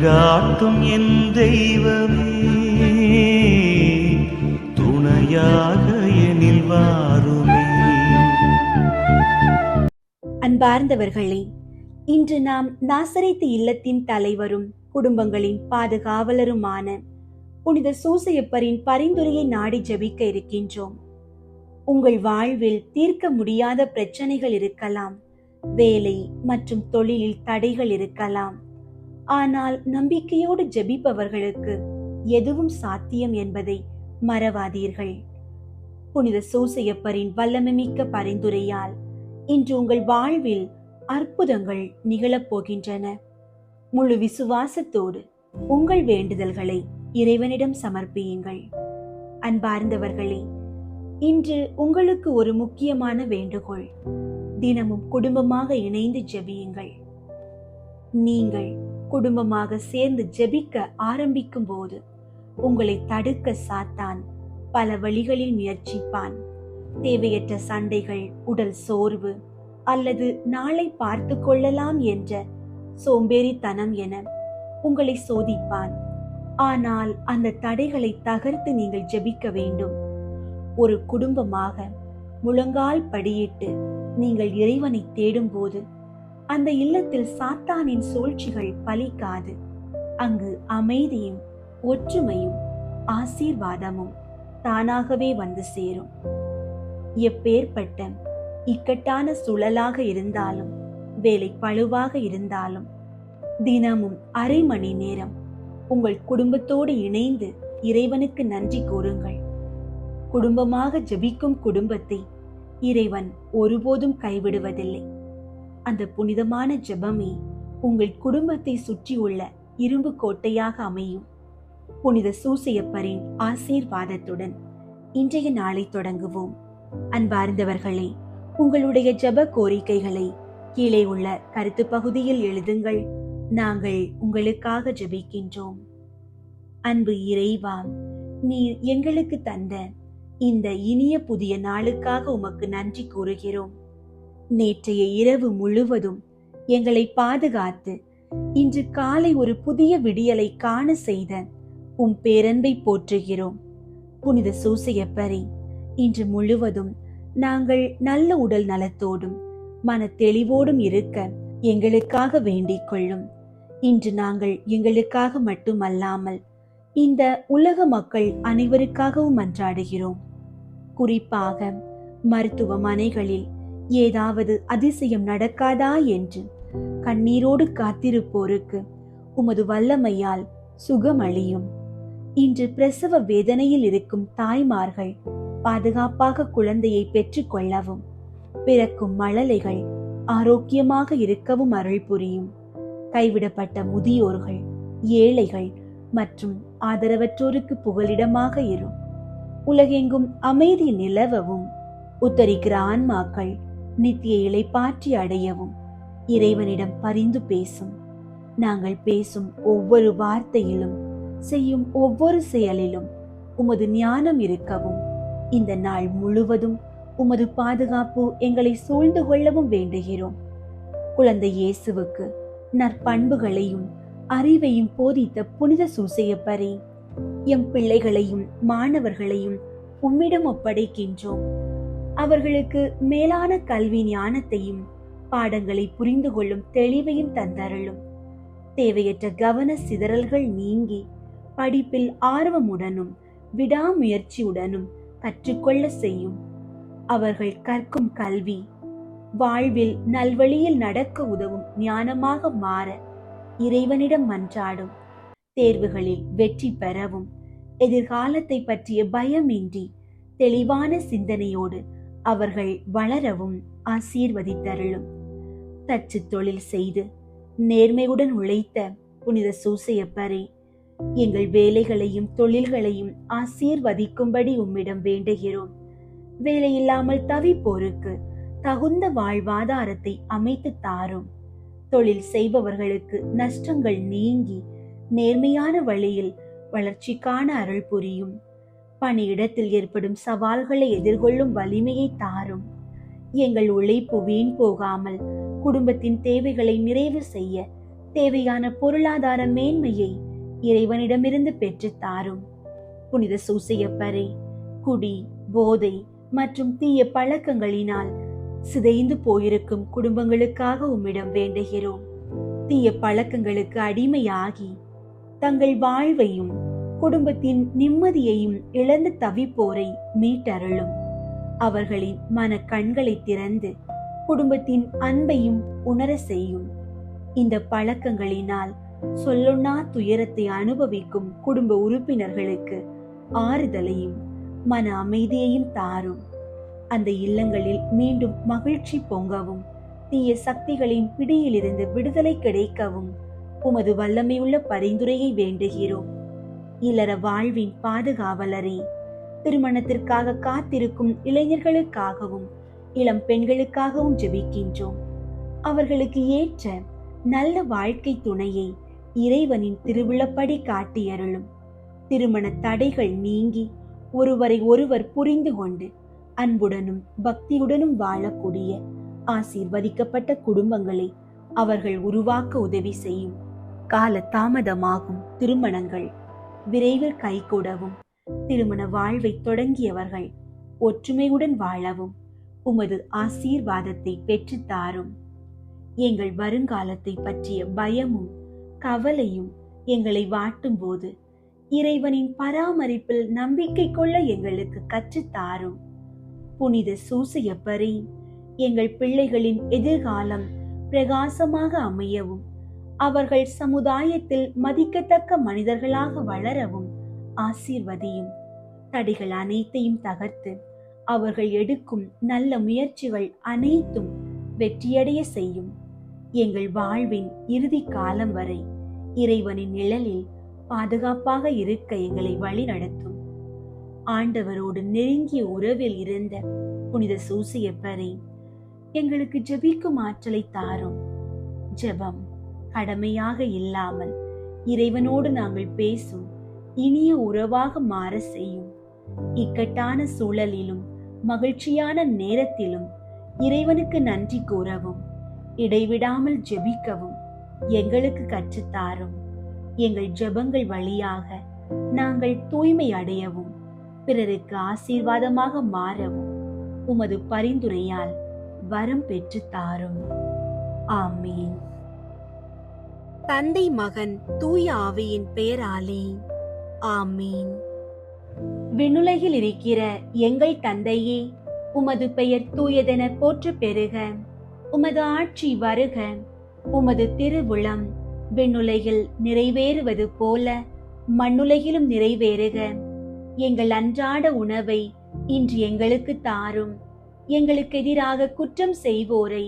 வழிகாட்டும் என் தெய்வமே, துணையாக எனில் வாருமே. அன்பார்ந்தவர்களே, இன்று நாம் நாசரேத்து இல்லத்தின் தலைவரும் குடும்பங்களின் பாதுகாவலருமான புனித சூசையப்பரின் பரிந்துரையை நாடி ஜெபிக்க இருக்கின்றோம். உங்கள் வாழ்வில் தீர்க்க முடியாத பிரச்சனைகள் இருக்கலாம், வேலை மற்றும் தொழிலில் தடைகள் இருக்கலாம். ஆனால் நம்பிக்கையோடு ஜெபிப்பவர்களுக்கு எதுவும் சாத்தியம் என்பதை மறவாதீர்கள். புனித சூசையப்பரின் வல்லமைமிக்க பரிந்துரையால் இன்று உங்கள் வாழ்வில் அற்புதங்கள் நிகழப்போகின்றன. முழு விசுவாசத்தோடு உங்கள் வேண்டுதல்களை இறைவனிடம் சமர்ப்பியுங்கள். அன்பார்ந்தவர்களே, இன்று உங்களுக்கு ஒரு முக்கியமான வேண்டுகோள். தினமும் குடும்பமாக இணைந்து ஜெபியுங்கள். நீங்கள் குடும்பமாக சேர்ந்து ஜெபிக்க ஆரம்பிக்கும் போது உங்களை தடுக்க சாத்தான் பல வழிகளில் முயற்சிப்பான். தேவையற்ற சண்டைகள், உடல் சோர்வு அல்லது நாளை பார்த்து கொள்ளலாம் என்ற சோம்பேறித்தனம் என உங்களை சோதிப்பான். ஆனால் அந்த தடைகளை தகர்த்து நீங்கள் ஜெபிக்க வேண்டும். ஒரு குடும்பமாக முழங்கால் படியிட்டு நீங்கள் இறைவனை தேடும்போது அந்த இல்லத்தில் சாத்தானின் சூழ்ச்சிகள் பலிக்காது. அங்கு அமைதியும் ஒற்றுமையும் ஆசீர்வாதமும் தானாகவே வந்து சேரும். எப்பேற்பட்ட இக்கட்டான சூழலாக இருந்தாலும், வேலை பளுவாக இருந்தாலும், தினமும் அரை மணி நேரம் உங்கள் குடும்பத்தோடு இணைந்து இறைவனுக்கு நன்றி கூறுங்கள். குடும்பமாக ஜெபிக்கும் குடும்பத்தை இறைவன் ஒருபோதும் கைவிடுவதில்லை. அந்த புனிதமான ஜெபமே உங்கள் குடும்பத்தை சுற்றியுள்ள இரும்பு கோட்டையாக அமையும். புனித சூசையப்பரின் ஆசீர்வாதத்துடன் இன்றைய நாளை தொடங்குவோம். அன்பார்ந்தவர்களே, உங்களுடைய ஜெப கோரிக்கைகளை கீழே உள்ள கருத்து பகுதியில் எழுதுங்கள். நாங்கள் உங்களுக்காக ஜெபிக்கின்றோம். அன்பு இறைவா, நீர் எங்களுக்கு தந்த இந்த இனிய புதிய நாளுக்காக உமக்கு நன்றி கூறுகிறோம். நேற்றைய இரவு முழுவதும் எங்களை பாதுகாத்து இன்று காலை ஒரு புதிய விடியலை காண செய்த உம் பேரன்பை போற்றுகிறோம். புனித சூசையப்பரே, இன்று முழுவதும் நாங்கள் நல்ல உடல் நலத்தோடும் மன தெளிவோடும் இருக்க எங்களுக்காக வேண்டிக் கொள்ளும். இன்று நாங்கள் எங்களுக்காக மட்டுமல்லாமல் இந்த உலக மக்கள் அனைவருக்காகவும் மன்றாடுகிறோம். குறிப்பாக மருத்துவமனைகளில் ஏதாவது அதிசயம் நடக்காதா என்று கண்ணீரோடு காத்திருப்போருக்கு உமது வல்லமையால் சுகமளியும். இன்று பிரசவ வேதனையில் இருக்கும் தாய்மார்கள் பாதுகாப்பாக குழந்தையை பெற்றுக் கொள்ளவும், பிறக்கும் மழலைகள் ஆரோக்கியமாக இருக்கவும் அருள் புரியும். கைவிடப்பட்ட முதியோர்கள், ஏழைகள் மற்றும் ஆதரவற்றோருக்கு புகலிடமாக இரும். உலகெங்கும் அமைதி நிலவவும், உத்தரிக்கிற ஆன்மாக்கள் நித்திய இளைப்பாற்றி அடையவும் இறைவனிடம் பரிந்து பேசும். நாங்கள் பேசும் ஒவ்வொரு வார்த்தையிலும், செய்யும் ஒவ்வொரு செயலிலும் உமது ஞானம் இருக்கவும், இந்த நாள் முழுவதும் உமது பாதுகாப்பு எங்களை சூழ்ந்து கொள்ளவும் வேண்டுகிறோம். குழந்தை இயேசுவுக்கு நற்பண்புகளையும் அறிவையும் போதித்த புனித சூசையப்பரே, எம் பிள்ளைகளையும் மாணவர்களையும் உம்மிடம் ஒப்படைக்கின்றோம். அவர்களுக்கு மேலான கல்வி ஞானத்தையும் பாடங்களை புரிந்து கொள்ளும் தெளிவையும் தந்தருளும். தேவையற்ற கவன சிதறல்கள் நீங்கி படிப்பில் ஆர்வமுடனும் விடாமுயற்சியுடனும் கற்றுக்கொள்ள செய்யும். அவர்கள் கற்கும் கல்வி வாழ்வில் நல்வழியில் நடக்க உதவும் ஞானமாக மாற இறைவனிடம் மன்றாடும். தேர்வுகளில் வெற்றி பெறவும், எதிர்காலத்தை பற்றிய பயமின்றி தெளிவான சிந்தனையோடு அவர்கள் வளரவும் ஆசீர்வதித்தருளும். தச்சு தொழில் செய்து நேர்மையுடன் உழைத்த புனித சூசையப்பரே, எங்கள் வேலைகளையும் தொழில்களையும் ஆசீர்வதிக்கும்படி உம்மிடம் வேண்டுகிறோம். வேலையில்லாமல் தவிப்போருக்கு தகுந்த வாழ்வாதாரத்தை அமைத்து தாரும். தொழில் செய்பவர்களுக்கு நஷ்டங்கள் நீங்கி நேர்மையான வழியில் வளர்ச்சிக்கான அருள் புரியும். பணியிடத்தில் ஏற்படும் சவால்களை எதிர்கொள்ளும் வலிமையை தாரும். எங்கள் உழைப்பு வீண் போகாமல் குடும்பத்தின் தேவைகளை நிறைவு செய்ய தேவையான பொருளாதார மேன்மையை இறைவனிடமிருந்து பெற்று தாரும். புனித சூசையப்பரே, குடி, போதை மற்றும் தீய பழக்கங்களினால் சிதைந்து போயிருக்கும் குடும்பங்களுக்காக உம்மிடம் வேண்டுகிறோம். தீய பழக்கங்களுக்கு அடிமையாகி தங்கள் வாழ்வையும் குடும்பத்தின் நிம்மதியையும் இழந்து தவிப்போரை மீட்டருளும். அவர்களின் மன கண்களை திறந்து குடும்பத்தின் அன்பையும் உணர செய்யும். இந்த பழக்கங்களினால் சொல்லொன்னா துயரத்தை அனுபவிக்கும் குடும்ப உறுப்பினர்களுக்கு ஆறுதலையும் மன அமைதியையும் தாரும். அந்த இல்லங்களில் மீண்டும் மகிழ்ச்சி பொங்கவும், தீய சக்திகளின் பிடியிலிருந்து விடுதலை கிடைக்கவும் உமது வல்லமையுள்ள பரிந்துரையை வேண்டுகிறோம். இல்லற வாழ்வின் பாதுகாவலரே, திருமணத்திற்காக காத்திருக்கும் இளைஞர்களுக்காகவும் இளம் பெண்களுக்காகவும் ஜெபிக்கின்றோம். அவர்களுக்கு ஏற்ற நல்ல வாழ்க்கை துணையை இறைவனின் திருவிழப்படி காட்டியருளும். திருமண தடைகள் நீங்கி ஒருவரை ஒருவர் புரிந்து கொண்டு அன்புடனும் பக்தியுடனும் வாழக்கூடிய ஆசீர்வதிக்கப்பட்ட குடும்பங்களை அவர்கள் உருவாக்க உதவி செய்யும். கால தாமதமாகும் திருமணங்கள் விரைவில் கைகூடவும், திருமண வாழ்வை தொடங்கியவர்கள் ஒற்றுமையுடன் வாழவும் உமது ஆசீர்வாதத்தை பெற்று தாரும். எங்கள் வருங்காலத்தை பற்றிய பயமும் கவலையும் எங்களை வாட்டும் போது இறைவனின் பராமரிப்பில் நம்பிக்கை கொள்ள எங்களுக்கு கற்றுத்தாரும். புனித சூசையப்பரே, எங்கள் பிள்ளைகளின் எதிர்காலம் பிரகாசமாக அமையவும், அவர்கள் சமுதாயத்தில் மதிக்கத்தக்க மனிதர்களாக வளரவும் ஆசீர்வதியும். தடைகள் அனைத்தையும் தகர்த்து அவர்கள் எடுக்கும் நல்ல முயற்சிகள் அனைத்தும் வெற்றியடைய செய்யும். எங்கள் வாழ்வின் இறுதி காலம் வரை இறைவனின் நிழலில் பாதுகாப்பாக இருக்க எங்களை வழி நடத்தும். ஆண்டவரோடு நெருங்கிய உறவில் இருந்த புனித சூசையப்பரே, எங்களுக்கு ஜெபிக்கும் ஆற்றலை தாரும். ஜெபம் கடமையாக இல்லாமல் இறைவனோடு நாங்கள் பேசும் இனிய உறவாக மாற செய்யும். இக்கட்டான சூழலிலும் மகிழ்ச்சியான நேரத்திலும் இறைவனுக்கு நன்றி கூறவும், இடைவிடாமல் ஜெபிக்கவும் எங்களுக்கு கற்றுத்தாரும். எங்கள் ஜெபங்கள் வழியாக நாங்கள் தூய்மை அடையவும், பிறருக்கு ஆசீர்வாதமாக மாறவும் உமது பரிந்துரையால் வரம் பெற்று தாரும். ஆமீன். தந்தை, மகன், தூய ஆவியின் பெயராலே ஆமீன். விண்ணுலகில் இருக்கிற எங்கள் தந்தையே, உமது பெயர் தூயதென போற்று பெறுக. உமது ஆட்சி வருக. உமது திருவுளம் விண்ணுலகில் நிறைவேறுவது போல மண்ணுலகிலும் நிறைவேறுக. எங்கள் அன்றாட உணவை இன்று எங்களுக்கு தாரும். எங்களுக்கு எதிராக குற்றம் செய்வோரை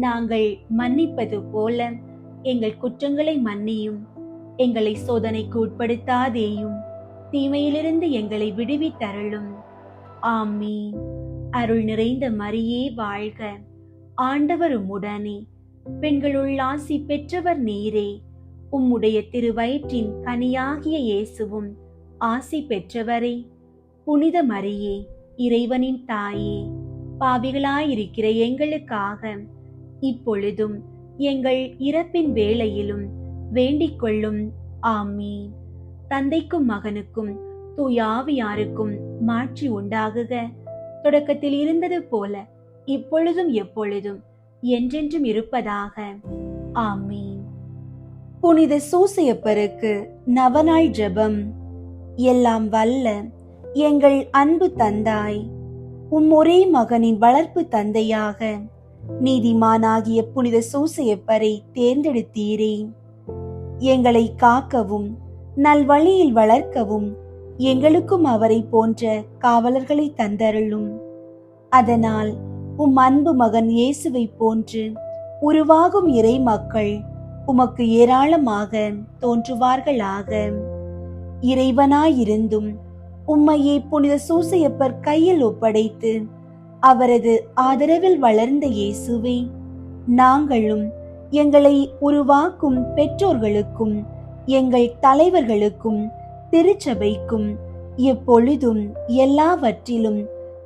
நாங்கள் மன்னிப்பது போல எங்கள் குற்றங்களை மன்னியும். எங்களை சோதனைக்கு உட்படுத்தாதேயும், தீமையிலிருந்து எங்களை விடுவித்தருளும். ஆமீன். அருள் நிறைந்த மரியே வாழ்க. ஆண்டவர் உம்முடனே, பெண்களுள் ஆசி பெற்றவர் நீரே. உம்முடைய திருவயிற்றின் கனியாகிய இயேசுவும் ஆசி பெற்றவரே. புனித மரியே, இறைவனின் தாயே, பாவிகளாயிருக்கிற எங்களுக்காக இப்பொழுதும் எங்கள் இறப்பின் வேளையிலும் வேண்டிக் கொள்ளும். ஆமீன். தந்தைக்கும் மகனுக்கும் தூய ஆவியாருக்கும் மாட்சி உண்டாகுக. தொடக்கத்தில் இருந்தது போல இப்பொழுதும் எப்பொழுதும் என்றென்றும் இருப்பதாக. ஆமீன். புனித சூசையப்பருக்கு நவநாள் ஜெபம். எல்லாம் வல்ல எங்கள் அன்பு தந்தாய், ஒரே மகனின் வளர்ப்பு தந்தையாக நீதிமானாகிய புனித சூசையப்பரை தேர்ந்தெடுத்தீரே. எங்களை காக்கவும் நல்வழியில் வளர்க்கவும் எங்களுக்கும் அவரை போன்ற காவலர்களை தந்தருளும். அதனால் அன்பு மகன் இயேசுவை போன்று உருவாகும் இறை மக்கள் உமக்கு ஏராளமாக தோன்றுவார்களாக. இறைவனாயிருந்தும் உம்மையே புனித சூசையப்பர் கையில் ஒப்படைத்து அவரது ஆதரவில் வளர்ந்த இயேசுவே, நாங்களும் எங்களை உருவாக்கும் பெற்றோர்களுக்கும் எங்கள் தலைவர்களுக்கும் திருச்சபைக்கும் எப்பொழுதும் எல்லாவற்றிலும்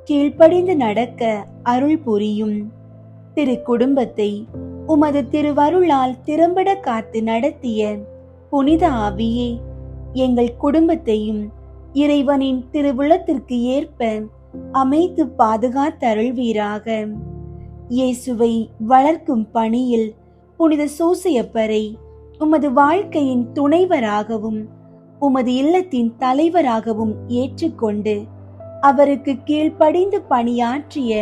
கீழ்ப்படிந்து நடக்க அருள் புரியும். திரு குடும்பத்தை உமது திருவருளால் திறம்பட காத்து நடத்திய புனித ஆவியே, எங்கள் குடும்பத்தையும் இறைவனின் திருவுளத்திற்கு ஏற்ப அமைத்து பாதுகாத்தருள்வீராக. இயேசுவை வளர்க்கும் பணியில் புனித சூசையப்பரை உமது வாழ்க்கையின் துணைவராகவும் உமது இல்லத்தின் தலைவராகவும் ஏற்றுக்கொண்டு அவருக்கு கீழ்ப்படிந்து பணியாற்றிய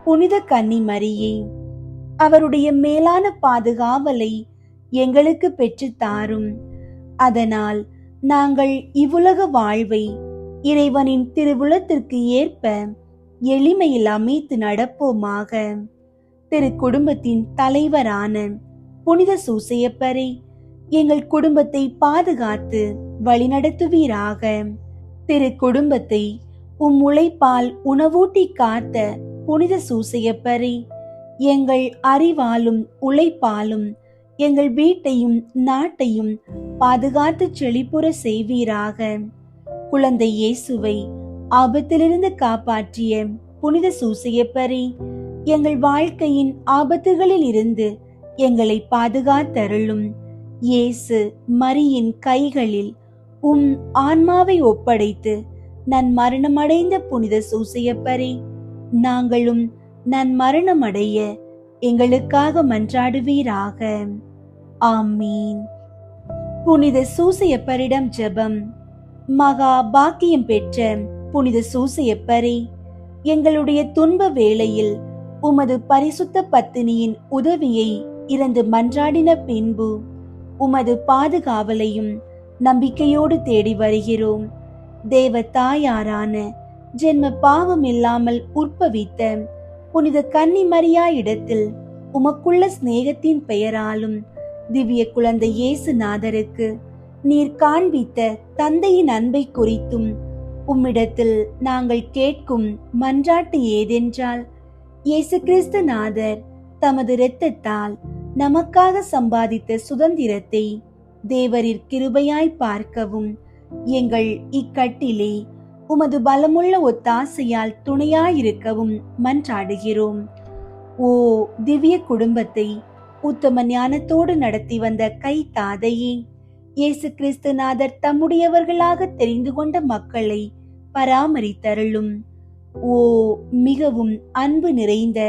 புனித கன்னி மரியே, அவருடைய மேலான பாதுகாவலை எங்களுக்கு பெற்றுத் தாரும். அதனால் நாங்கள் இவ்வுலக வாழ்வை இறைவனின் திருவுளத்திற்கு ஏற்ப எளிமையில் அமைத்து நடப்போமாக. திரு குடும்பத்தின் தலைவரான புனித சூசையப்பரை எங்கள் குடும்பத்தை பாதுகாத்து வழிநடத்துவீராக. திரு குடும்பத்தை உழைப்பால் உணவூட்டி காத்த புனித சூசையப்பரை எங்கள் அறிவாலும் உழைப்பாலும் எங்கள் வீட்டையும் நாட்டையும் பாதுகாத்து செழிப்புற செய்வீராக. குழந்தை இயேசுவை ஆபத்திலிருந்து காப்பாற்றிய புனித சூசையப்பரை எங்கள் வாழ்க்கையின் ஆபத்துகளில் இருந்து எங்களை பாதுகாத்தருளும். இயேசு மரியின் கைகளில் ஆன்மாவை ஒப்படைத்து நன்மரணமடைந்த புனித சூசையப்பரை நாங்களும் நன்மரணமடைய எங்களுக்காக மன்றாடுவீராக. ஆமீன். புனித சூசையப்பரிடம் ஜெபம். மகா பாக்கியம் பெற்ற புனித சூசையப்பரே, எங்களுடைய துன்ப வேளையில் உமது பரிசுத்த பத்தினியின் உதவியை இறந்து மன்றாடின பின்பு உமது பாதுகாவலையும் நம்பிக்கையோடு தேடி வருகிறோம். தேவ தாயாரான ஜென்ம பாவம் இல்லாமல் உற்பவித்த புனித கன்னி மரியா இடத்தில் உமக்குள்ள சிநேகத்தின் பெயராலும் திவ்ய குழந்தை இயேசுநாதருக்கு நீர் காண்பித்த தந்தையின் அன்பை குறித்தும் உம்மிடத்தில் நாங்கள் கேட்கும் மன்றாட்டு ஏதென்றால், இயேசு கிறிஸ்து நாதர் தமது இரத்தத்தால் நமக்காக சம்பாதித்த சுதந்திரத்தை தேவரிற் கிருபையாய் பார்க்கவும் எங்கள் இக்கட்டிலே உமது பலமுள்ள ஒத்தாசையால் துணையாயிருக்கவும் மன்றாடுகிறோம். ஓ திவ்ய குடும்பத்தை உத்தம ஞானத்தோடு நடத்தி வந்த கை தாதையே, இயேசு கிறிஸ்துநாதர் தம்முடையவர்களாக தெரிந்து கொண்ட மக்களை பராமரித்தருளும். ஓ மிகவும் அன்பு நிறைந்த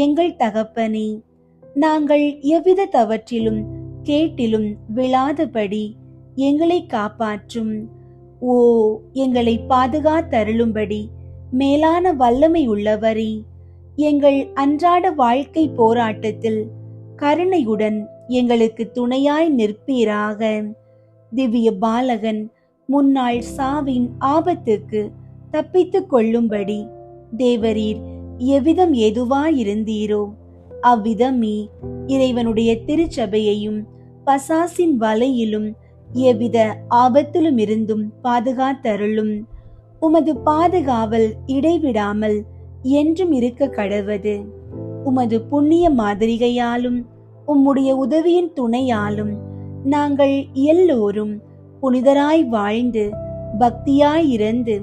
எங்கள் தகப்பனே, நாங்கள் எவ்வித தவற்றிலும் கேட்டிலும் விழாதபடி எங்களை காப்பாற்றும். ஓ எங்களை பாதுகாத்தருளும்படி மேலான வல்லமை உள்ளவரே, எங்கள் அன்றாட வாழ்க்கை போராட்டத்தில் கருணையுடன் எங்களுக்கு துணையாய் நிற்பீராக. திவ்ய பாலகன் முன்னாள் சாவின் ஆபத்துக்கு தப்பித்துக் கொள்ளும்படி தேவரீர் எவ்விதம் எதுவாயிருந்தீரோ அவ்விதமே இறைவனுடைய திருச்சபையையும் பசாசின் வலையிலும் எவ்வித ஆபத்திலும் இருந்தும் பாதுகாத்தருளும். உமது பாதுகாவல் இடைவிடாமல் என்றும் இருக்க கடவது. உமது புண்ணிய மாதிரிகையாலும் உம்முடைய உதவியின் துணையாலும் நாங்கள் எல்லோரும் புனிதராய் வாழ்ந்து பக்தியாயிருந்து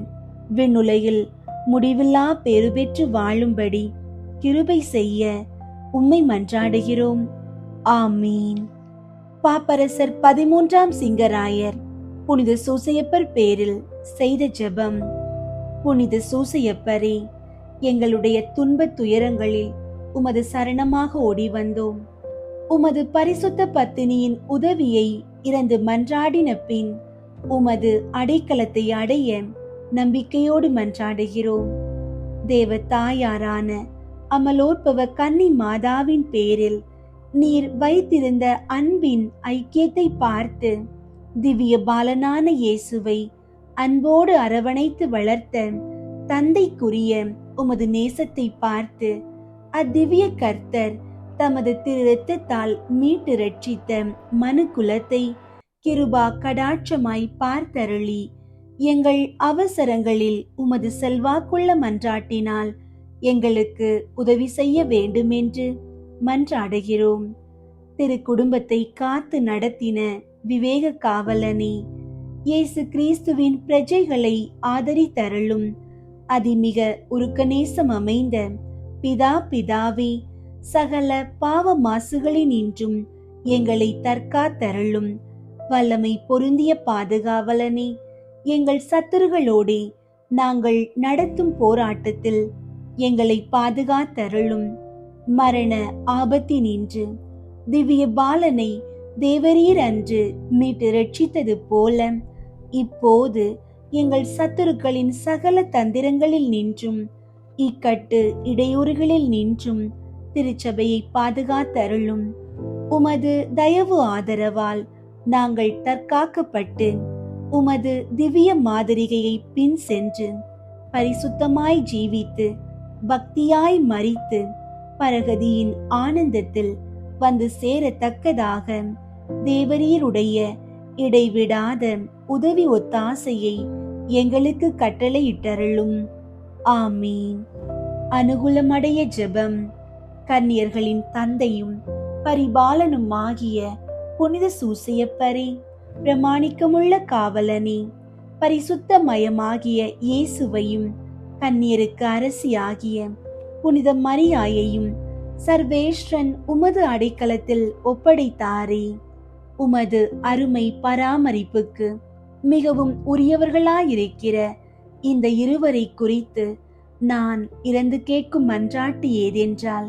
விண்ணுலகில் முடிவில்லா பேறு பெற்று வாழும்படி கிருபை செய்ய உம்மை மன்றாடுகிறோம். ஆமீன். பாப்பரசர் 13ஆம் சிங்கராயர் புனித சூசையப்பர் பேரில் செய்த ஜெபம். புனித சூசையப்பரே, எங்களுடைய துன்பத் துயரங்களில் உமது சரணமாக ஓடி வந்தோம். உமது பரிசுத்த பத்தினியின் உதவியை இறந்து மன்றாடின பின் உமது அடைக்கலத்தை அடைய நம்பிக்கையோடு மன்றாடுகிறோம். தேவ தாயாரான அமலோற்பவ கன்னி மாதாவின் பேரில் நீர் வைத்திருந்த அன்பின் ஐக்கியத்தை பார்த்து திவ்ய பாலனான இயேசுவை அன்போடு அரவணைத்து வளர்த்த தந்தைக்குரிய உமது நேசத்தை பார்த்து அத்திவ்ய கர்த்தர் தமது திரு இரத்தத்தால் மீட்டு ரட்சித்த மனு குலத்தை கிருபா கடாட்சமாய் பார்த்தருளி எங்கள் அவசரங்களில் உமது செல்வாக்குள்ள மன்றாட்டினால் எங்களுக்கு உதவி செய்ய வேண்டுமென்று மன்றாடுகிறோம். திரு குடும்பத்தை காத்து நடத்தின விவேக காவலனே, இயேசு கிறிஸ்துவின் பிரஜைகளை ஆதரித்தருளும். அதிமிக உருக்கநேசம் அமைந்த பிதாவே, சகல பாவ மாசுகளினின்றும் எங்களை தற்காத்தருளும். வல்லமை பொருந்திய பாதுகாவலனே, எங்கள் சத்துருகளோடே நாங்கள் நடத்தும் போராட்டத்தில் எங்களை பாதுகாத்தருளும். மரண ஆபத்தினின்று திவ்ய பாலனை தேவரீர் அன்று மீட்டு ரட்சித்தது போல இப்போது எங்கள் சத்துருக்களின் சகல தந்திரங்களில் நின்றும் இக்கட்டு இடையூறுகளில் நின்றும் திருச்சபையை பாதுகாத்தருளும். உமது தயவு ஆதரவால் நாங்கள் தற்காக்கப்பட்டு உமது திவ்ய மாதிரிகையை பின் சென்று பரிசுத்தமாய் ஜீவித்து பக்தியாய் மரித்து பரகதியின் ஆனந்தத்தில் வந்து சேரத்தக்கதாக தேவரீருடைய இடைவிடாத உதவி ஒத்தாசையை எங்களுக்கு கட்டளையிட்டருளும். ஆமீன். அனுகூலமடைய ஜெபம். கன்னியர்களின் தந்தையும் பரிபாலனும் ஆகிய புனித சூசையப்பரே, பிரமாணிக்கமுள்ள காவலனே, பரிசுத்தமயமாகிய இயேசுவையும் கன்னியருக்கு அரசியாகிய புனித மரியாயையும் சர்வேஸ்வரன் உமது அடைக்கலத்தில் ஒப்படைத்தாரே. உமது அருமை பராமரிப்புக்கு மிகவும் உரியவர்களாயிருக்கிற இந்த இருவரை குறித்து நான் இறந்து கேட்கும் மன்றாட்டு ஏதென்றால்,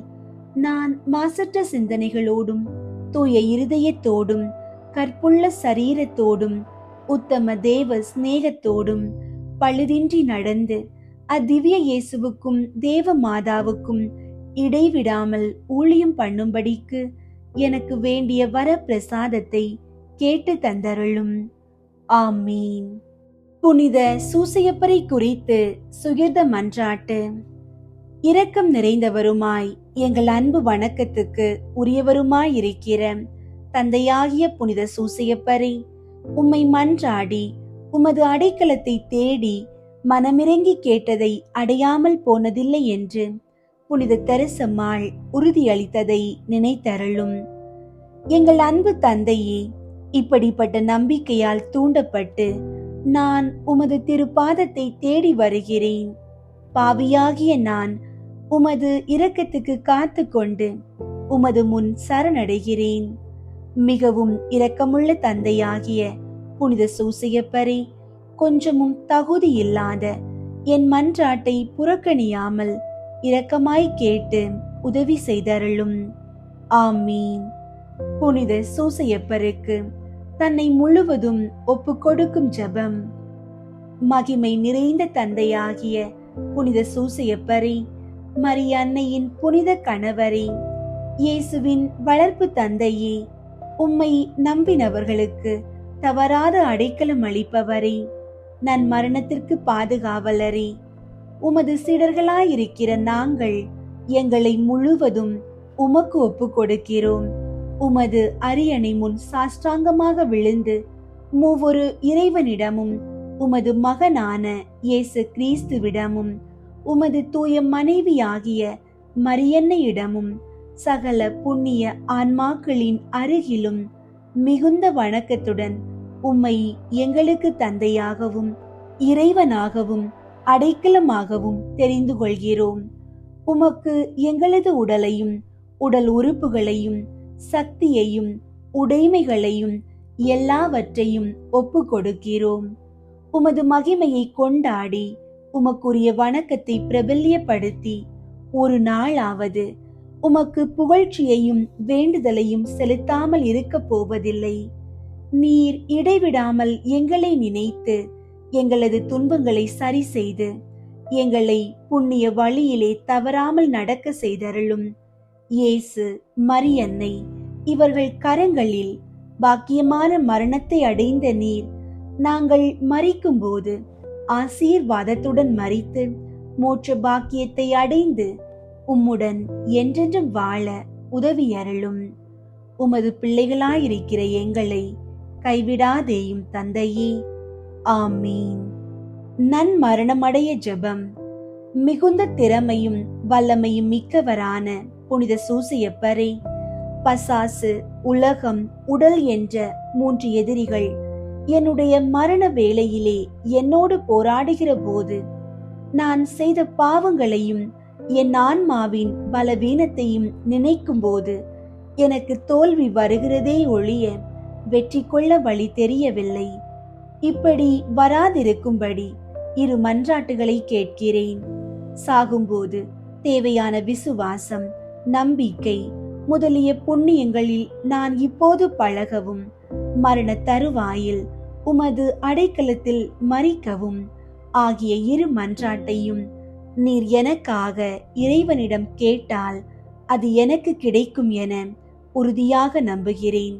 நான் மாசற்ற சிந்தனைகளோடும் தூய இருதயத்தோடும் கற்புள்ள சரீரத்தோடும் உத்தம தேவ சிநேகத்தோடும் பழுதின்றி நடந்து அத்திவ்ய இயேசுவுக்கும் தேவ மாதாவுக்கும் இடைவிடாமல் ஊழியம் பண்ணும்படிக்கு எனக்கு வேண்டிய வர பிரசாதத்தை கேட்டு தந்தருளும். ஆமீன். புனித சூசையப்பரை குறித்து சுகிர்த மன்றாட்டு. இரக்கம் நிறைந்தவருமாய் எங்கள் அன்பு வணக்கத்துக்கு உரியவருமாயிருக்கிற தந்தையாகிய புனித சூசையப்பரை, உம்மை மன்றாடி உமது அடைக்கலத்தை தேடி மனமிறங்கி கேட்டதை அடையாமல் போனதில்லை என்று புனித தெரசம்மாள் உறுதியளித்ததை நினைத்தருளும். எங்கள் அன்பு தந்தையே, இப்படிப்பட்ட நம்பிக்கையால் தூண்டப்பட்டு நான் உமது திருப்பாதத்தை தேடி வருகிறேன். பாவியாகிய நான் உமது இரக்கத்துக்கு காத்து கொண்டு உமது முன் சரணடைகிறேன். மிகவும் இரக்கமுள்ள தந்தையாகிய புனித சூசையப்பரே, கொஞ்சமும் தகுதி இல்லாத என் மன்றாட்டை புறக்கணியாமல் இரக்கமாய் கேட்டு உதவி செய்தருளும். ஆமீன். புனித சூசையப்பருக்கு தன்னை முழுவதும் ஒப்பு கொடுக்கும் ஜெபம். மகிமை நிறைந்த தந்தையாகிய புனித சூசையப்பரே, மரிய அன்னையின் புனித கணவரே, இயேசுவின் வளர்ப்பு தந்தையே, உம்மை நம்பினவர்களுக்கு தவறாத அடைக்கலம் அளிப்பவரே, நன் மரணத்திற்கு பாதுகாவலரே, உமது சீடர்களாயிருக்கிற நாங்கள் எங்களை முழுவதும் உமக்கு ஒப்பு கொடுக்கிறோம். உமது அரியணை முன் சாஷ்டாங்கமாக விழுந்து மூவொரு இறைவனிடமும் உமது மகனான இயேசு கிறிஸ்துவிடமும் உமது தூய மனைவியாகிய மரியன்னையிடமும் சகல புண்ணிய ஆன்மாக்களின் அருகிலும் மிகுந்த வணக்கத்துடன் உம்மை எங்களுக்கு தந்தையாகவும் இறைவனாகவும் அடைக்கலமாகவும் தெரிந்து கொள்கிறோம். உமக்கு எங்களது உடலையும் உடல் உறுப்புகளையும் சக்தியையும் உடைமைகளையும் எல்லாவற்றையும் ஒப்பு கொடுக்கிறோம். உமது மகிமையை கொண்டாடி உமக்குரிய வணக்கத்தை பிரபல்யப்படுத்தி ஒரு நாளாவது உமக்கு புகழ்ச்சியையும் வேண்டுதலையும் செலுத்தாமல் இருக்க போவதில்லை. நீர் இடைவிடாமல் எங்களை நினைத்து எங்களது துன்பங்களை சரி செய்து எங்களை புண்ணிய வழியிலே தவறாமல் நடக்க செய்தருளும். இயேசு, மரியன்னை இவர்கள் கரங்களில் பாக்கியமான மரணத்தை அடைந்த நீர், நாங்கள் மரிக்கும் போது ஆசீர்வாதத்துடன் மரித்து மோட்ச பாக்கியத்தை அடைந்து உம்முடன் என்றென்றும் வாழ உதவியருளும். உமது பிள்ளைகளாயிருக்கிற எங்களை கைவிடாதேயும் தந்தையே. ஆமீன். நன்மரணமடைய ஜெபம். மிகுந்த திறமையும் வல்லமையும் மிக்கவரான புனித சூசையப்பரே, பசாசு, உலகம், உடல் என்ற 3 எதிரிகள் என்னுடைய மரண வேளையிலே என்னோடு போராடுகிற போது நான் செய்த பாவங்களையும் என் ஆன்மாவின் பலவீனத்தையும் நினைக்கும்போது எனக்கு தோல்வி வருகிறதே ஒழிய வெற்றி கொள்ள வழி தெரியவில்லை. இப்படி வராதிருக்கும்படி இரு மன்றாட்டுகளை கேட்கிறேன். சாகும்போது தேவையான விசுவாசம், நம்பிக்கை முதலிய புண்ணியங்களில் நான் இப்போது பழகவும், மரண தருவாயில் உமது அடைக்கலத்தில் மரிக்கவும் ஆகிய இரு மன்றாட்டையும் நீர் எனக்காக இறைவனிடம் கேட்டால் அது எனக்கு கிடைக்கும் என உறுதியாக நம்புகிறேன்.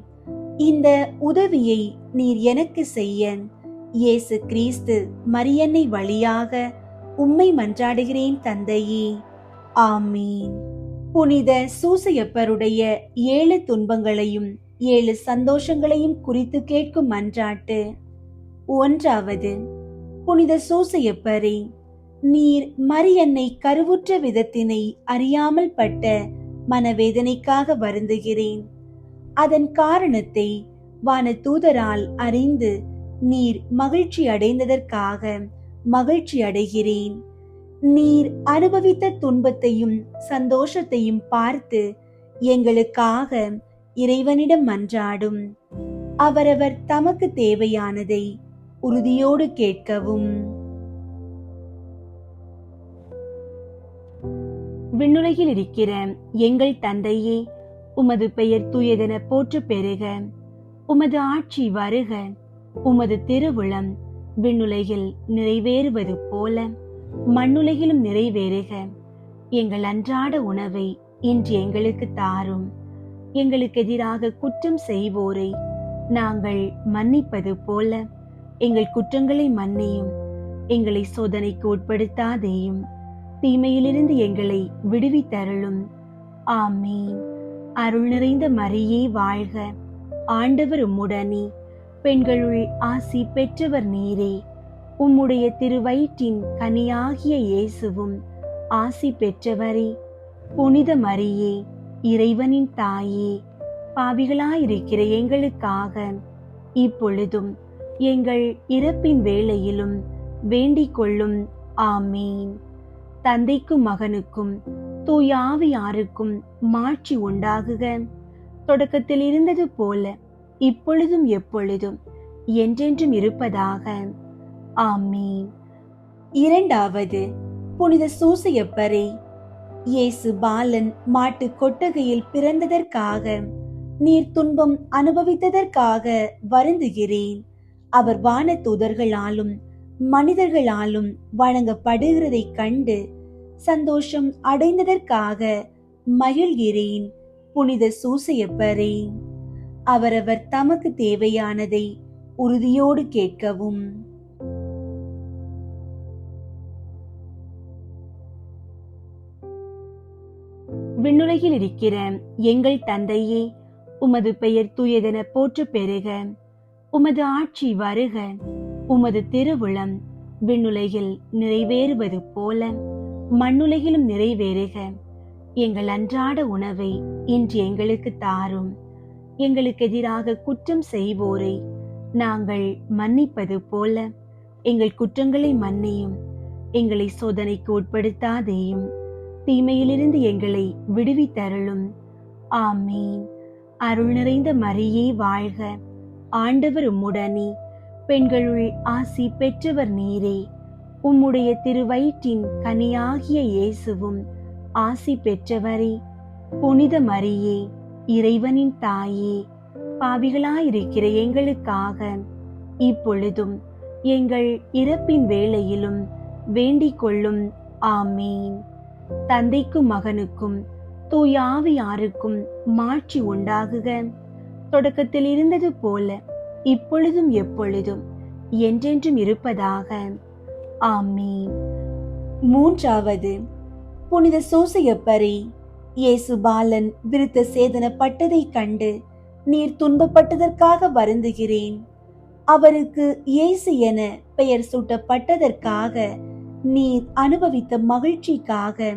இந்த உதவியை நீர் எனக்கு செய்ய இயேசு கிறிஸ்து மரியன்னை வழியாக உம்மை மன்றாடுகிறேன் தந்தையே. ஆமீன். புனித சூசையப்பருடைய 7 துன்பங்களையும் 7 சந்தோஷங்களையும் குறித்து கேட்கும் மன்றாட்டு. 1. புனித சூசையப்பரே, நீர் மரியன்னை கருவுற்ற விதத்தினை அறியாமல் பட்ட மனவேதனைக்காக வருந்துகிறேன். அதன் காரணத்தை வானதூதரால் அறிந்து நீர் மகிழ்ச்சி அடைந்ததற்காக மகிழ்ச்சி அடைகிறேன். நீர் அனுபவித்த துன்பத்தையும் சந்தோஷத்தையும் பார்த்து எங்களுக்காக இறைவனிடம் மன்றாடும். அவரவர் தமக்கு தேவையானதை உறுதியோடு கேட்கவும். விண்ணுலகில் இருக்கிற எங்கள் தந்தையே, உமது பெயர் தூயதென போற்று பெறுக. உமது ஆட்சி வருக. உமது திருவுளம் விண்ணுலகில் நிறைவேறுவது போல மண்ணுலகிலும் நிறைவேறுக. எங்கள் அன்றாட உணவை இன்று எங்களுக்கு தாரும். எங்களுக்கு எதிராக குற்றம் செய்வோரை நாங்கள் மன்னிப்பது போல எங்கள் குற்றங்களை மன்னியும். எங்களை சோதனைக்கு உட்படுத்தாதேயும், தீமையிலிருந்து எங்களை விடுவித்தருளும். ஆமீன். அருள் நிறைந்த மரியே வாழ்க. ஆண்டவர் உம்முடனே, பெண்களுள் ஆசி பெற்றவர் நீரே. உம்முடைய திருவயிற்றின் கனியாகிய இயேசுவும் ஆசி பெற்றவரே. புனித மரியே, இறைவனின் தாயே, பாவிகளாயிருக்கிற எங்களுக்காக இப்பொழுதும் எங்கள் இறப்பின் வேளையிலும் வேண்டிக் கொள்ளும். ஆமீன். தந்தைக்கும் மகனுக்கும் தூய ஆவியாருக்கும் மாட்சி உண்டாகுக. தொடக்கத்தில் இருந்தது போல இப்பொழுதும் எப்பொழுதும் என்றென்றும் இருப்பதாக. ஆமீன். 2. புனித சூசையப்பரே, இயேசு பாலன் மாட்டு கொட்டகையில் பிறந்ததற்காக நீர் துன்பம் அனுபவித்ததற்காக வருந்துகிறேன். அவர் வானதூதர்களாலும் மனிதர்களாலும் வணங்கப்படுகிறதைக் கண்டு சந்தோஷம் அடைந்ததற்காக மகிழ்கிறேன். புனித சூசையப்பரே, அவரவர் தமக்கு தேவையானதை உறுதியோடு கேட்கவும். விண்ணுலகில் இருக்கிற எங்கள் தந்தையே, உமது பெயர் தூயதென போற்று பெறுக. உமது ஆட்சி வருக. உமது திருவுளம் விண்ணுலகில் நிறைவேறுவது போல மண்ணுலகிலும் நிறைவேறுக. எங்கள் அன்றாட உணவை இன்று எங்களுக்கு தாரும். எங்களுக்கு எதிராக குற்றம் செய்வோரை நாங்கள் மன்னிப்பது போல எங்கள் குற்றங்களை மன்னியும். எங்களை சோதனைக்கு உட்படுத்தாதேயும், தீமையிலிருந்து எங்களை விடுவித்தருளும். ஆமீன். அருள் நிறைந்த மரியே வாழ்க. ஆண்டவர் உம்முடனே, பெண்களுள் ஆசி பெற்றவர் நீரே. உம்முடைய திருவயிற்றின் கனியாகிய இயேசுவும் ஆசி பெற்றவரே. புனித மரியே, இறைவனின் தாயே, பாவிகளாயிருக்கிற எங்களுக்காக இப்பொழுதும் எங்கள் இறப்பின் வேளையிலும் வேண்டிக் கொள்ளும். ஆமீன். தந்தைக்கும் மகனுக்கும் தூய ஆவியாருக்கும் மாட்சி உண்டாகுக. தொடக்கத்தில் இருந்தது போல இப்பொழுதும் எப்பொழுதும் என்றென்றும் இருப்பதாக. ஆமீன். 3. புனித சூசையப்பரே, இயேசு பாலன் விருத்த சேதனப்பட்டதைக் கண்டு நீர் துன்பப்பட்டதற்காக வருந்துகிறேன். அவருக்கு இயேசு என பெயர் சூட்டப்பட்டதற்காக நீர் அனுபவித்த மகிழ்ச்சிக்காக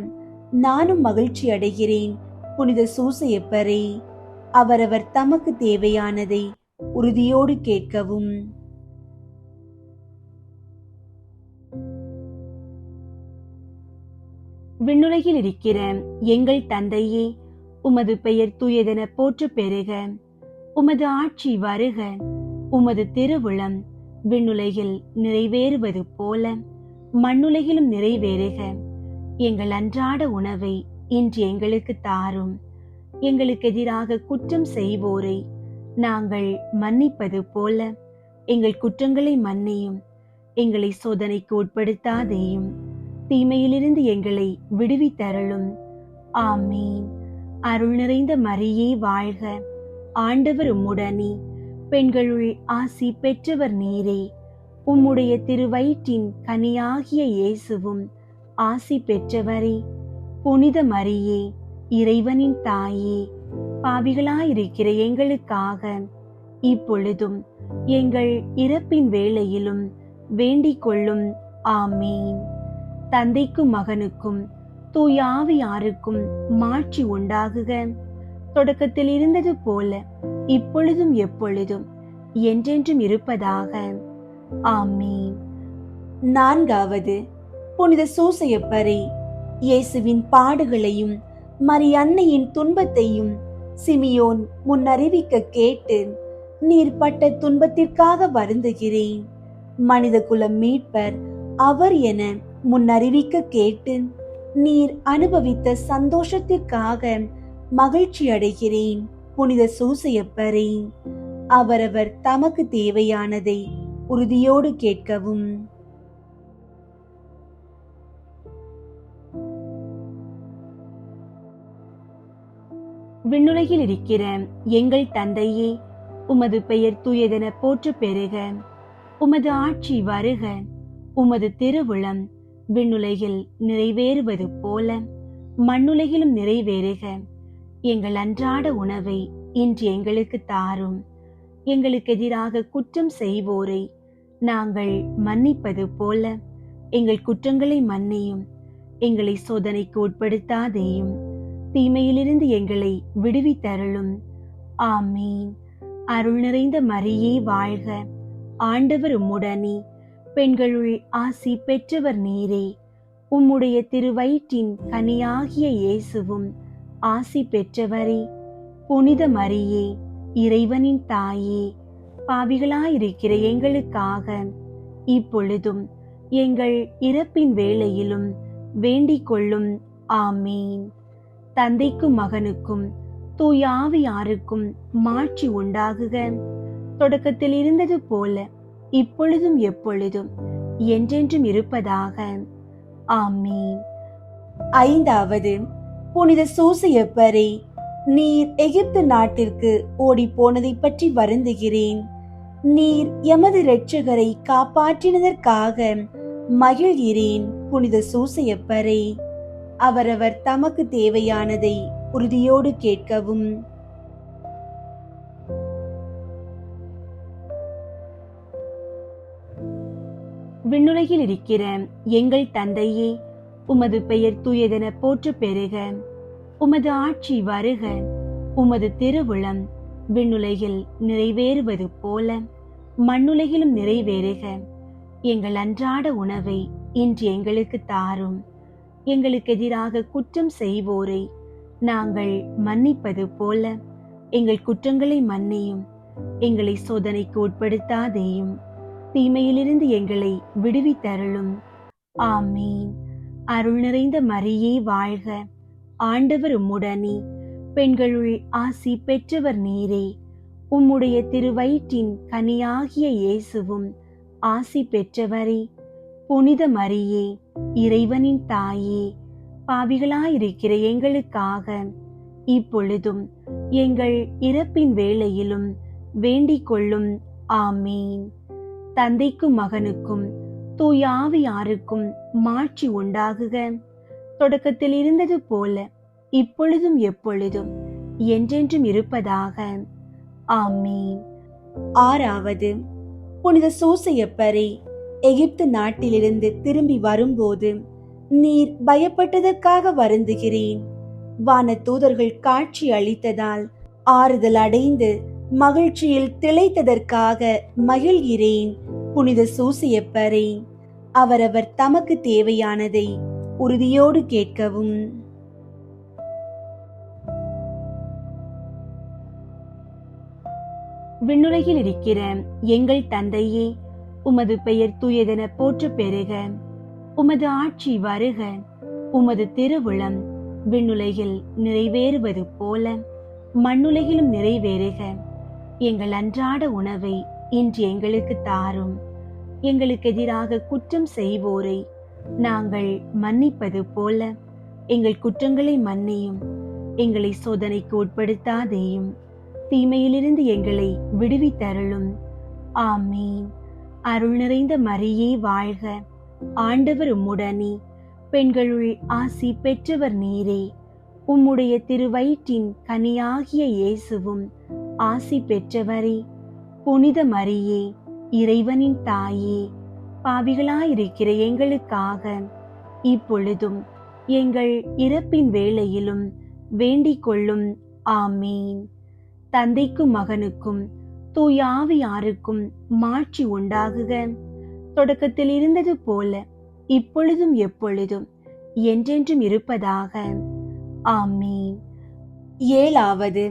நானும் மகிழ்ச்சி அடைகிறேன். புனித சூசையப்பரே, அவரவர் தமக்கு தேவையானதை உறுதியோடு கேட்கவும். விண்ணுலகில் இருக்கிற எங்கள் தந்தையே, உமது பெயர் தூயதென போற்றப் பெறுக. உமது ஆட்சி வருக. உமது திருவுளம் விண்ணுலகில் நிறைவேறுவது போல மண்ணுலகிலும் நிறைவேறுக. எங்கள் அன்றாட உணவை இன்று எங்களுக்கு தாரும். எங்களுக்கு எதிராக குற்றம் செய்வோரை நாங்கள் மன்னிப்பது போல எங்கள் குற்றங்களை மன்னியும். எங்களை சோதனைக்கு உட்படுத்தாதேயும், தீமையிலிருந்து எங்களை விடுவித்தருளும். ஆமீன். அருள் நிறைந்த மரியே வாழ்க, ஆண்டவர் உம்முடனே, பெண்களுள் ஆசி பெற்றவர் நீரே. உம்முடைய திருவயிற்றின் கனியாகிய இயேசுவும் ஆசி பெற்றவரே. புனித மரியே, இறைவனின் தாயே, பாவிகளாயிருக்கிற எங்களுக்காக இப்பொழுதும் எங்கள் இறப்பின் வேளையிலும் வேண்டிக் கொள்ளும். ஆமீன். தந்தைக்கும் மகனுக்கும் தூய ஆவியாருக்கும் மாட்சி உண்டாகுக. தொடக்கத்தில் இருந்தது போல இப்பொழுதும் எப்பொழுதும் என்றென்றும் இருப்பதாக. ஆமீன். நான்காவது, புனித சூசையப்பரே, இயேசுவின் பாடுகளையும் மரியன்னையின் துன்பத்தையும் சிமியோன் முன்னறிவிக்க கேட்டு நீர் பட்ட துன்பத்திற்காக வருந்துகிறேன். மனித குலம் மீட்பர் அவர் என முன்னறிவிக்க கேட்டு நீர் அனுபவித்த சந்தோஷத்திற்காக மகிழ்ச்சி அடைகிறேன். புனித சூசையப்பரே, அவரவர் தமக்கு தேவையானதை உறுதியோடு கேட்கவும். விண்ணுலகில் இருக்கிற எங்கள் தந்தையே, உமது பெயர் தூயதென போற்றப் பெறுக. உமது ஆட்சி வருக. உமது திருவுளம் விண்ணுலகில் நிறைவேறுவது போல மண்ணுலகிலும் நிறைவேறுக. எங்கள் அன்றாட உணவை இன்று எங்களுக்கு தாரும். எங்களுக்கு எதிராக குற்றம் செய்வோரை நாங்கள் மன்னிப்பது போல எங்கள் குற்றங்களை மன்னியும். எங்களை சோதனைக்கு உட்படுத்தாதேயும், தீமையிலிருந்து எங்களை விடுவித்தருளும். ஆமீன். அருள் நிறைந்த மரியே வாழ்க, ஆண்டவர் உம்முடனே, பெண்களுள் ஆசி பெற்றவர் நீரே. உம்முடைய திருவயிற்றின் கனியாகிய இயேசுவும் ஆசி பெற்றவரே. புனித மரியே, இறைவனின் தாயே, பாவிகளாயிருக்கிற எங்களுக்காக இப்பொழுதும் எங்கள் இறப்பின் வேளையிலும் வேண்டிக் கொள்ளும். ஆமீன். தந்தைக்கும் மகனுக்கும் தூய ஆவியாருக்கும் மாட்சி உண்டாகுக. தொடக்கத்தில் இருந்தது போல இப்பொழுதும் எப்பொழுதும் என்றென்றும் இருப்பதாக. ஆமீன். ஐந்தாவது, புனித சூசையப்பரே, நீர் எகிப்து நாட்டிற்கு ஓடி போனதை பற்றி வருந்துகிறேன். நீர் எமது இரட்சகரை காப்பாற்றினதற்காக மகிழ்கிறேன். புனித சூசையப்பரே, அவரவர் தமக்கு தேவையானதை உறுதியோடு கேட்கவும். விண்ணுலகில் இருக்கிற எங்கள் தந்தையே, உமது பெயர் தூயதென போற்றப் பெறுக. உமது ஆட்சி வருக. உமது திருவுளம் விண்ணுலகில் நிறைவேறுவது போல மண்ணுலகிலும் நிறைவேறுக. எங்கள் அன்றாட உணவை இன்று எங்களுக்கு தாரும். எங்களுக்கு எதிராக குற்றம் செய்வோரை நாங்கள் மன்னிப்பது போல எங்கள் குற்றங்களை மன்னியும். எங்களை சோதனைக்கு உட்படுத்தாதேயும், தீமையிலிருந்து எங்களை விடுவித்தருளும். ஆமீன். அருள் நிறைந்த மரியே வாழ்க, ஆண்டவர் உம்முடனே, பெண்களுள் ஆசி பெற்றவர் நீரே. உம்முடைய திருவயிற்றின் கனியாகிய இயேசுவும் ஆசி பெற்றவரே. புனித மரியே, இறைவனின் தாயே, பாவிகளாயிருக்கிற எங்களுக்காக இப்பொழுதும் எங்கள் இறப்பின் வேளையிலும் வேண்டிக் கொள்ளும். ஆமீன். தந்தைக்கும் மகனுக்கும் தூய ஆவியாருக்கும் மாட்சி உண்டாகுக. தொடக்கத்தில் இருந்தது போல இப்பொழுதும் எப்பொழுதும் என்றென்றும் இருப்பதாக. ஆமீன். ஆறாவது, புனித சூசையப்பரே, எகிப்து நாட்டிலிருந்து திரும்பி வரும்போது நீர் பயப்பட்டதற்காக வருந்துகிறேன். வான தூதர்கள் காட்சி அளித்ததால் ஆறுதல் அடைந்து மகிழ்ச்சியில் திளைத்ததற்காக மகிழ்கிறேன். புனித சூசையப்பரே, அவரவர் தமக்கு தேவையானதை உறுதியோடு கேட்கவும். விண்ணுலகில் இருக்கிற எங்கள் தந்தையே, உமது பெயர் தூயதென போற்றப் பெறுக. உமது ஆட்சி வருக. உமது திருவுளம் விண்ணுலகில் நிறைவேறுவது போல மண்ணுலகிலும் நிறைவேறுக. எங்கள் அன்றாட உணவை இன்று எங்களுக்கு தாரும். எங்களுக்கு எதிராக குற்றம் செய்வோரை நாங்கள் மன்னிப்பது போல எங்கள் குற்றங்களை மன்னியும். எங்களை சோதனைக்கு உட்படுத்தாதேயும், தீமையிலிருந்து எங்களை விடுவித்தருளும். ஆமீன். அருள் நிறைந்த மரியே வாழ்க. ஆண்டவர் உம்முடனே, பெண்களுள் ஆசி பெற்றவர் நீரே. உம்முடைய திருவயிற்றின் கனியாகிய இயேசுவும் ஆசி பெற்றவரே. புனித மரியே, இறைவனின் தாயே, பாவிகளாயிருக்கிற எங்களுக்காக இப்பொழுதும் எங்கள் இறப்பின் வேளையிலும் வேண்டிக் கொள்ளும். ஆமீன். தந்தைக்கும் மகனுக்கும் தூய ஆவியாருக்கும் மாட்சி உண்டாகுக. தொடக்கத்தில் இருந்தது போல இப்பொழுதும் எப்பொழுதும் என்றென்றும் இருப்பதாக. ஆமீன். ஏழாவது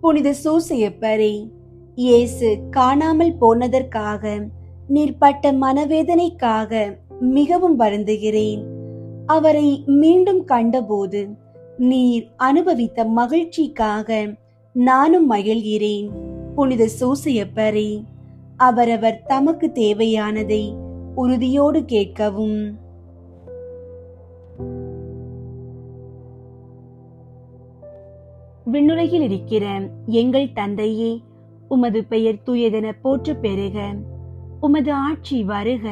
புனித சூசையப்பரே, இயேசு காணாமல் போனதற்காக நீர் பட்ட மனவேதனைக்காக மிகவும் வருந்துகிறேன். அவரை மீண்டும் கண்டபோது நீர் அனுபவித்த மகிழ்ச்சிக்காக நானும் மகிழ்கிறேன். புனித சூசையப்பரே, அவரவர் தமக்கு தேவையானதை உறுதியோடு கேட்கவும். விண்ணுலகில் இருக்கிற எங்கள் தந்தையே, உமது பெயர் தூயதென போற்றப் பெறுக. உமது ஆட்சி வருக.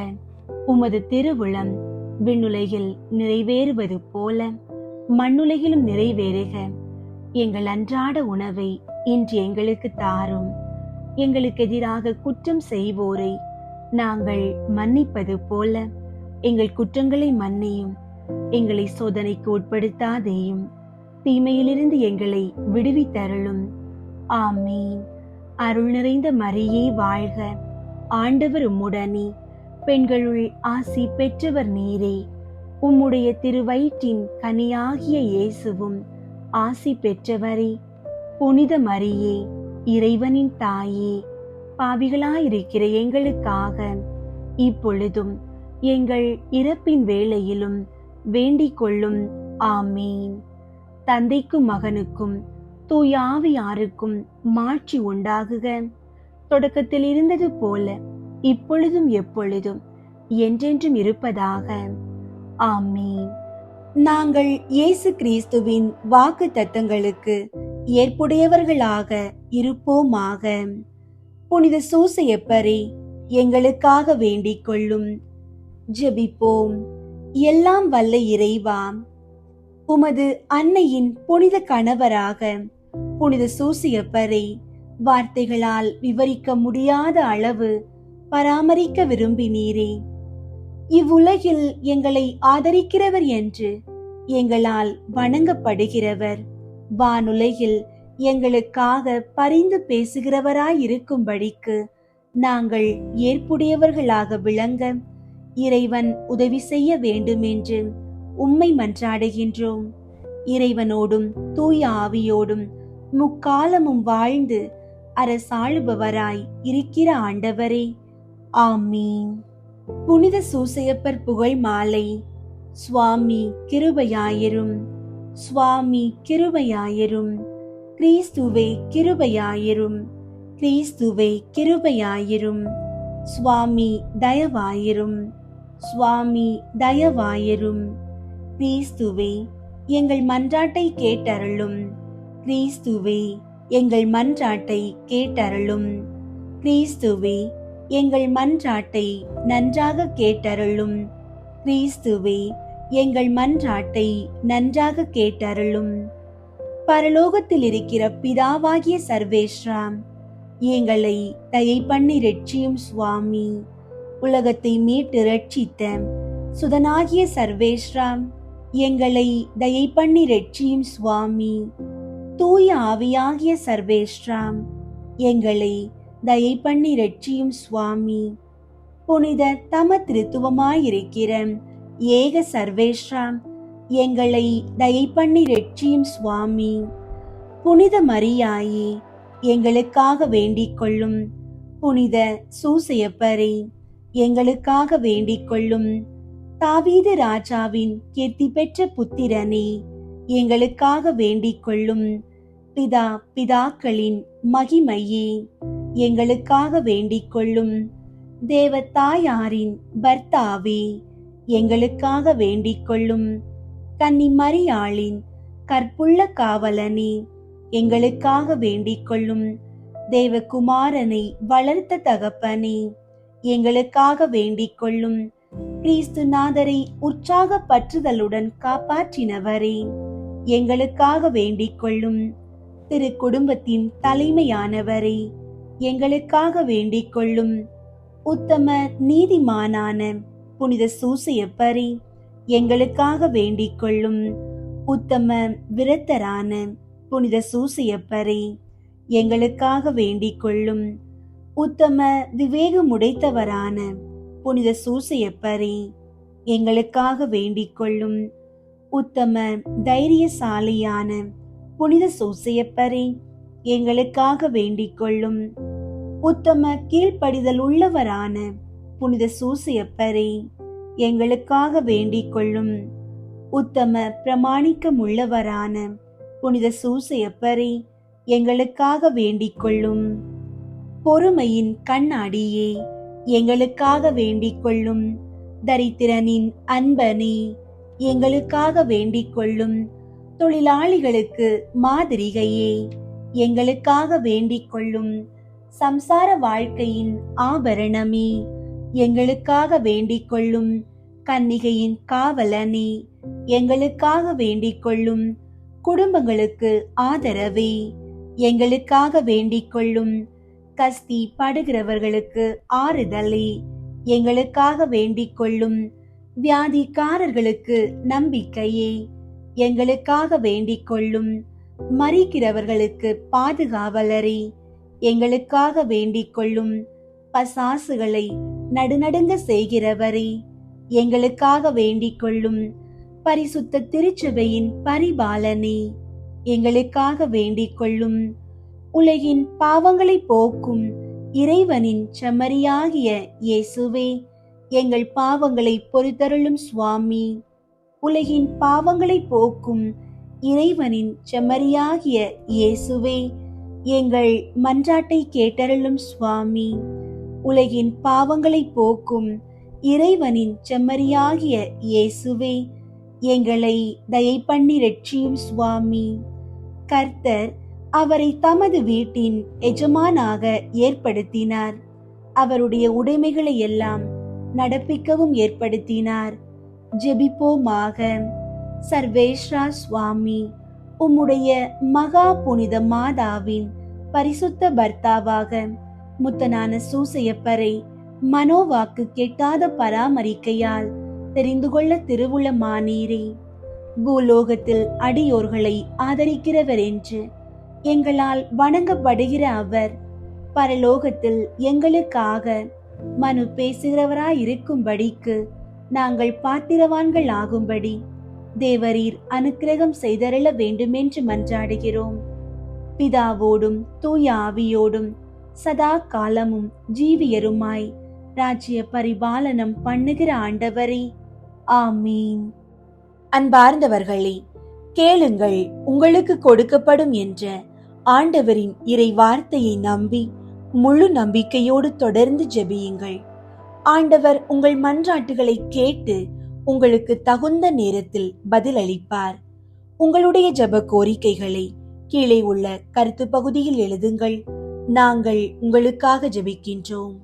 உமது திருவுளம் விண்ணுலகில் நிறைவேறுவது போல மண்ணுலகிலும் நிறைவேறுக. எங்கள் அன்றாட உணவை இன்று எங்களுக்கு தாரும். எங்களுக்கு எதிராக குற்றம் செய்வோரை நாங்கள் மன்னிப்பது போல எங்கள் குற்றங்களை மன்னியும். எங்களை சோதனைக்கு உட்படுத்தாதேயும், தீமையிலிருந்து எங்களை விடுவித்தருளும். ஆமீன். அருள் நிறைந்த மரியே வாழ்க. ஆண்டவர் உம்முடனே, பெண்களுள் ஆசி பெற்றவர் நீரே. உம்முடைய திருவயிற்றின் கனியாகிய இயேசுவும் ஆசி பெற்றவரே. புனித மரியே, இறைவனின் தாயே, பாவிகளாயிருக்கிற எங்களுக்காக இப்பொழுதும் எங்கள் இறப்பின் வேளையிலும் வேண்டிக் கொள்ளும். ஆமீன். தந்தைக்கும் மகனுக்கும் தூய ஆவியாருக்கும் மாட்சி உண்டாகுக. தொடக்கத்தில் இருந்தது போல இப்பொழுதும் எப்பொழுதும் என்றென்றும் இருப்பதாக. ஆமீன். நாங்கள் இயேசு கிறிஸ்துவின் வாக்கு தத்தங்களுக்கு ஏற்புடையவர்களாக இருப்போமாக. புனித சூசையப்பரே, எங்களுக்காக வேண்டிக் கொள்ளும். ஜெபிப்போம். எல்லாம் வல்ல இறைவா, உமது அன்னையின் புனித கணவராக புனித சூசையப்பரை வார்த்தைகளால் விவரிக்க முடியாத அளவு பராமரிக்க விரும்பினீரே. இவ்வுலகில் எங்களை ஆதரிக்கிறவர் என்று எங்களால் வணங்கப்படுகிறவர், வானுலகில் எங்களுக்காக பரிந்து பேசுகிறவராயிருக்கும்படிக்கு நாங்கள் ஏற்புடையவர்களாக விளங்க இறைவன் உதவி செய்ய வேண்டுமென்று உம்மை மன்றாடுகின்றோம். இறைவனோடும் தூய ஆவியோடும் முக்காலமும் வாழ்ந்து அரசாளுபவராய் இருக்கிற ஆண்டவரே, ஆமீன். புனித சூசையப்பர் புகழ் மாலை. சுவாமி கிருபையாயிரும், சுவாமி கிருபையாயிரும், கிறிஸ்துவே கிருபையாயிரும், கிறிஸ்துவே கிருபையாயிரும், சுவாமி தயவாயிரும், சுவாமி தயவாயிரும். கிறிஸ்துவே எங்கள் மன்றாட்டை கேட்டருளும், கிறிஸ்துவே எங்கள் மன்றாட்டை கேட்டருளும், கிறிஸ்துவே எங்கள் மன்றாட்டை நன்றாக கேட்டருளும், கிறிஸ்துவே எங்கள் மன்றாட்டை நன்றாக கேட்டருளும். பரலோகத்தில் இருக்கிற பிதாவாகிய சர்வேஸ்வரா, எங்களை தயை பண்ணி ரட்சியும் சுவாமி. உலகத்தை மீட்டு ரட்சித்த சுதனாகிய சர்வேஸ்வரா, எங்களை தயை பண்ணி ரட்சியும் சுவாமி. தூய ஆவியாகிய சர்வேஸ்வரா, எங்களை தயை பண்ணி ரட்சியும் சுவாமி. புனித தம திருத்துவமாயிருக்கிற ஏக சர்வேஸ்வரா, எங்களை தயை பண்ணி ரட்சியும் சுவாமி. புனித மரியாயே, எங்களுக்காக வேண்டிக் கொள்ளும். புனித சூசையப்பரே, எங்களுக்காக வேண்டிக் கொள்ளும். தாவீது ராஜாவின் கீர்த்தி பெற்ற புத்திரனே, எங்களுக்காக வேண்டிக் கொள்ளும். பிதாக்களின் மகிமையே, எங்களுக்காக வேண்டிக் கொள்ளும். தேவ தாயாரின் பர்த்தாவே, எங்களுக்காக வேண்டிக் கொள்ளும். கன்னி மரியாளின் கற்புள்ள காவலனே, எங்களுக்காக வேண்டிக் கொள்ளும். தேவகுமாரனை வளர்த்த தகப்பனே, எங்களுக்காக வேண்டிக் கொள்ளும். கிறிஸ்துநாதரை உற்சாக பற்றுதலுடன் காப்பாற்றினவரே, எங்களுக்காக வேண்டிக் கொள்ளும். திரு குடும்பத்தின் தலைமையானவரே, எங்களுக்காக வேண்டிக் கொள்ளும். உத்தம நீதிமானான புனித சூசையப்பரே, எங்களுக்காக வேண்டிக் கொள்ளும். உத்தம விரத்தரான புனித சூசையப்பரே, எங்களுக்காக வேண்டிக் கொள்ளும். உத்தம விவேகமுடைத்தவரான புனித சூசையப்பரே, எங்களுக்காக வேண்டிக் கொள்ளும். உத்தம தைரியசாலியான புனித சூசையப்பரே, எங்களுக்காக வேண்டிக் கொள்ளும். உத்தம கீழ்ப்படிதல் உள்ளவரான புனித சூசையப்பரே, எங்களுக்காக வேண்டிக் கொள்ளும். உத்தம பிரமாணிக்கம் உள்ளவரான புனித சூசையப்பரே, எங்களுக்காக வேண்டிக் கொள்ளும். பொறுமையின் கண்ணாடியே, எங்களுக்காக வேண்டிக் கொள்ளும். தரித்திரனின் அன்பனே, எங்களுக்காக வேண்டிக் கொள்ளும். தொழிலாளிகளுக்கு மாதிரிகையே, எங்களுக்காக வேண்டிக் கொள்ளும். சம்சார வாழ்க்கையின் ஆபரணமே, எங்களுக்காக வேண்டிக் கொள்ளும். கன்னிகையின் காவலனே, எங்களுக்காக வேண்டிக் கொள்ளும். குடும்பங்களுக்கு ஆதரவே, எங்களுக்காக வேண்டிக் கொள்ளும். கஸ்தி படுகிறவர்களுக்கு ஆறுதலே, எங்களுக்காக வேண்டிக் கொள்ளும். வியாதிக்காரர்களுக்கு நம்பிக்கையே, எங்களுக்காக வேண்டிக் கொள்ளும். மரிக்கிறவர்களுக்கு பாதுகாவலரே, எங்களுக்காக வேண்டிக் கொள்ளும். பசாசுகளை நடுநடுங்க செய்கிறவரே, எங்களுக்காக வேண்டிக் கொள்ளும். பரிசுத்த திருச்சபையின் பரிபாலனே, எங்களுக்காக வேண்டிக் கொள்ளும். உலகின் பாவங்களை போக்கும் இறைவனின் செம்மறியாகிய இயேசுவே, எங்கள் பாவங்களை பொறுத்தருளும் சுவாமி. உலகின் பாவங்களை போக்கும் இறைவனின் செம்மறியாகிய இயேசுவே, எங்கள் மன்றாட்டை கேட்டருளும் சுவாமி. உலகின் பாவங்களை போக்கும் இறைவனின் செம்மறியாகிய இயேசுவே, எங்களை தயை பண்ணி ரட்சியும் சுவாமி. கர்த்தர் அவரை தமது வீட்டின் எஜமானாக ஏற்படுத்தினார். அவருடைய உடைமைகளை எல்லாம் நடப்பிக்கவும் ஏற்படுத்தினார். ஜெபிப்போமாக. சர்வேஸ்வரா சுவாமி, உம்முடைய மகா புனித மாதாவின் பரிசுத்த பர்த்தாவாக முத்தனான சூசையப்பரை மனோவாக்கு கெட்டாத பராமரிக்கையால் தெரிந்து கொள்ள திருவுளமானீரே. பூலோகத்தில் அடியோர்களை ஆதரிக்கிறவர் என்று எங்களால் வணங்கப்படுகிற அவர் பரலோகத்தில் எங்களுக்காக மனு பேசுகிறவராயிருக்கும்படிக்கு நாங்கள் பாத்திரவான்கள் ஆகும்படி தேவரீர் அனுக்கிரகம் செய்தருள வேண்டுமென்று மன்றாடுகிறோம். பிதாவோடும் தூய ஆவியோடும் சதா காலமும் ஜீவியருமாய் ராஜ்ய பரிபாலனம் பண்ணுகிற ஆண்டவரே, ஆமீன். அன்பார்ந்தவர்களே, கேளுங்கள் உங்களுக்கு கொடுக்கப்படும் என்ற ஆண்டவரின் இறை வார்த்தையை நம்பி முழு நம்பிக்கையோடு தொடர்ந்து ஜெபியுங்கள். ஆண்டவர் உங்கள் மன்றாட்டுகளை கேட்டு உங்களுக்கு தகுந்த நேரத்தில் பதிலளிப்பார். உங்களுடைய ஜெப கோரிக்கைகளை கீழே உள்ள கருத்து பகுதியில் எழுதுங்கள். நாங்கள் உங்களுக்காக ஜெபிக்கின்றோம்.